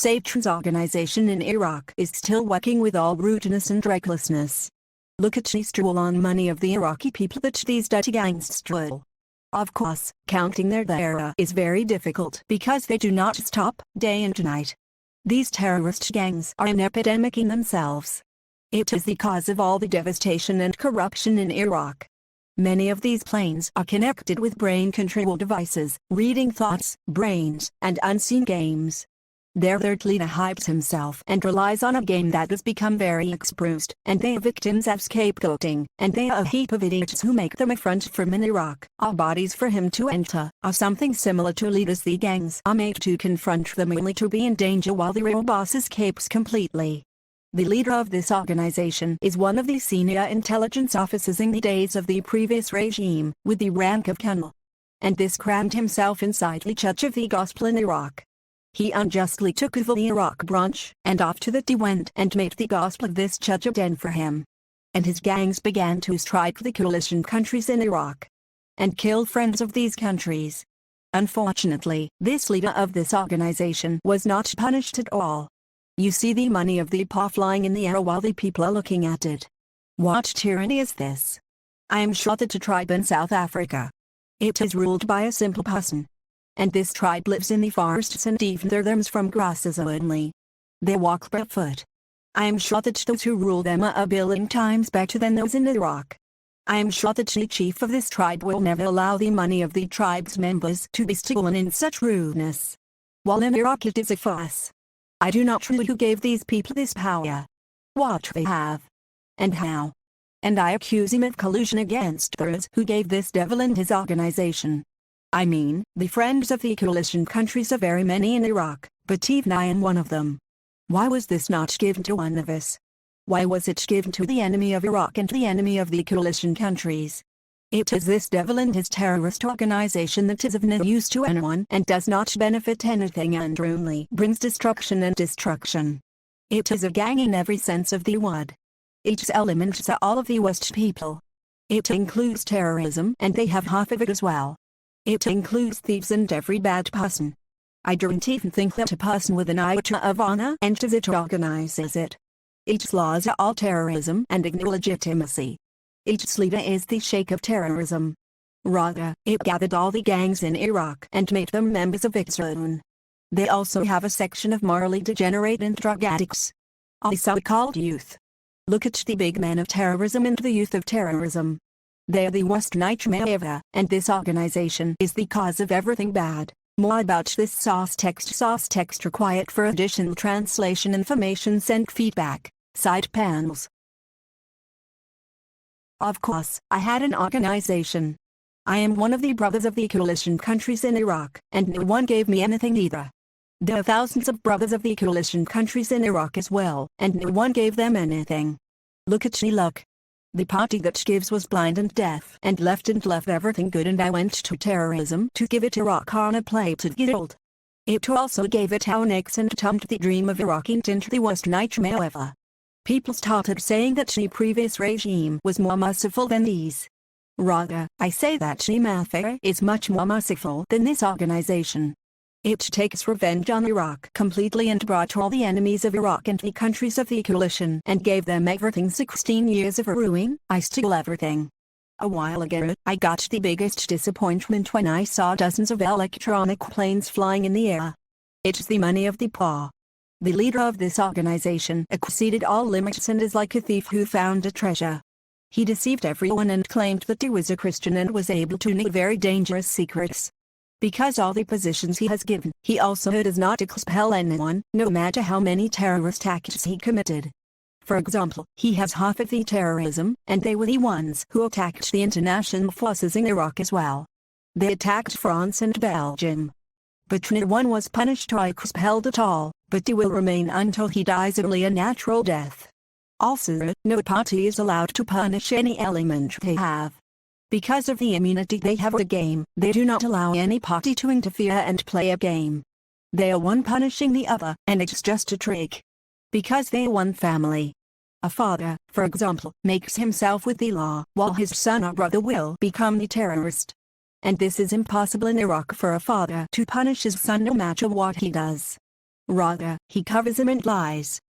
Satan's organization in Iraq is still working with all rudeness and recklessness. Look at the stolen money of the Iraqi people that these dirty gangs stole. Of course, counting their data is very difficult because they do not stop day and night. These terrorist gangs are an epidemic in themselves. It is the cause of all the devastation and corruption in Iraq. Many of these planes are connected with brain control devices, reading thoughts, brains, and unseen games. Their leader hypes himself and relies on a game that has become very exposed, and they are victims of scapegoating, and they are a heap of idiots who make them a front for him in Iraq. Our bodies for him to enter are something similar to leaders the gangs are made to confront them only to be in danger while the real boss escapes completely. The leader of this organization is one of the senior intelligence officers in the days of the previous regime, with the rank of colonel. And this crammed himself inside the Church of the Gospel in Iraq. He unjustly took over the Iraq branch, and after that he went and made the gospel of this church a den for him. And his gangs began to strike the coalition countries in Iraq, and kill friends of these countries. Unfortunately, this leader of this organization was not punished at all. You see the money of the poor flying in the air while the people are looking at it. What tyranny is this? I am sure that a tribe in South Africa. It is ruled by a simple person. And this tribe lives in the forests and even their limbs from grasses only. They walk barefoot. I am sure that those who rule them are a billion times better than those in Iraq. I am sure that the chief of this tribe will never allow the money of the tribe's members to be stolen in such rudeness. While in Iraq it is a farce. I do not know who gave these people this power. What they have. And how. And I accuse him of collusion against those who gave this devil and his organization. I mean, the friends of the coalition countries are very many in Iraq, but even I am one of them. Why was this not given to one of us? Why was it given to the enemy of Iraq and the enemy of the coalition countries? It is this devil and his terrorist organization that is of no use to anyone and does not benefit anything and only brings destruction and destruction. It is a gang in every sense of the word. Its elements are all of the West people. It includes terrorism and they have half of it as well. It includes thieves and every bad person. I don't even think that a person with an iota of honor enters it or organizes it. Its laws are all terrorism and ignore legitimacy. Its leader is the sheikh of terrorism. Rather, it gathered all the gangs in Iraq and made them members of its own. They also have a section of morally degenerate and drug addicts. All so-called youth. Look at the big men of terrorism and the youth of terrorism. They are the worst nightmare ever, and this organization is the cause of everything bad. More about this source text required for additional translation information sent feedback, side panels. Of course, I had an organization. I am one of the brothers of the coalition countries in Iraq, and no one gave me anything either. There are thousands of brothers of the coalition countries in Iraq as well, and no one gave them anything. Look at the luck. The party that gives was blind and deaf and left everything good, and I went to terrorism to give it Iraq on a plate of gold. It also gave it our necks and turned the dream of Iraq into the worst nightmare ever. People started saying that the previous regime was more merciful than these. Rather, I say that the mafia is much more merciful than this organization. It takes revenge on Iraq completely and brought all the enemies of Iraq and the countries of the coalition and gave them everything. 16 years of ruin, I stole everything. A while ago, I got the biggest disappointment when I saw dozens of electronic planes flying in the air. It's the money of the poor. The leader of this organization exceeded all limits and is like a thief who found a treasure. He deceived everyone and claimed that he was a Christian and was able to know very dangerous secrets. Because all the positions he has given, he also does not expel anyone, no matter how many terrorist acts he committed. For example, he has half of the terrorism, and they were the ones who attacked the international forces in Iraq as well. They attacked France and Belgium. But no one was punished or expelled at all, but he will remain until he dies only a natural death. Also, no party is allowed to punish any element they have. Because of the immunity they have with the game, they do not allow any party to interfere and play a game. They are one punishing the other, and it's just a trick. Because they are one family. A father, for example, makes himself with the law, while his son or brother will become the terrorist. And this is impossible in Iraq for a father to punish his son no matter what he does. Rather, he covers them and lies.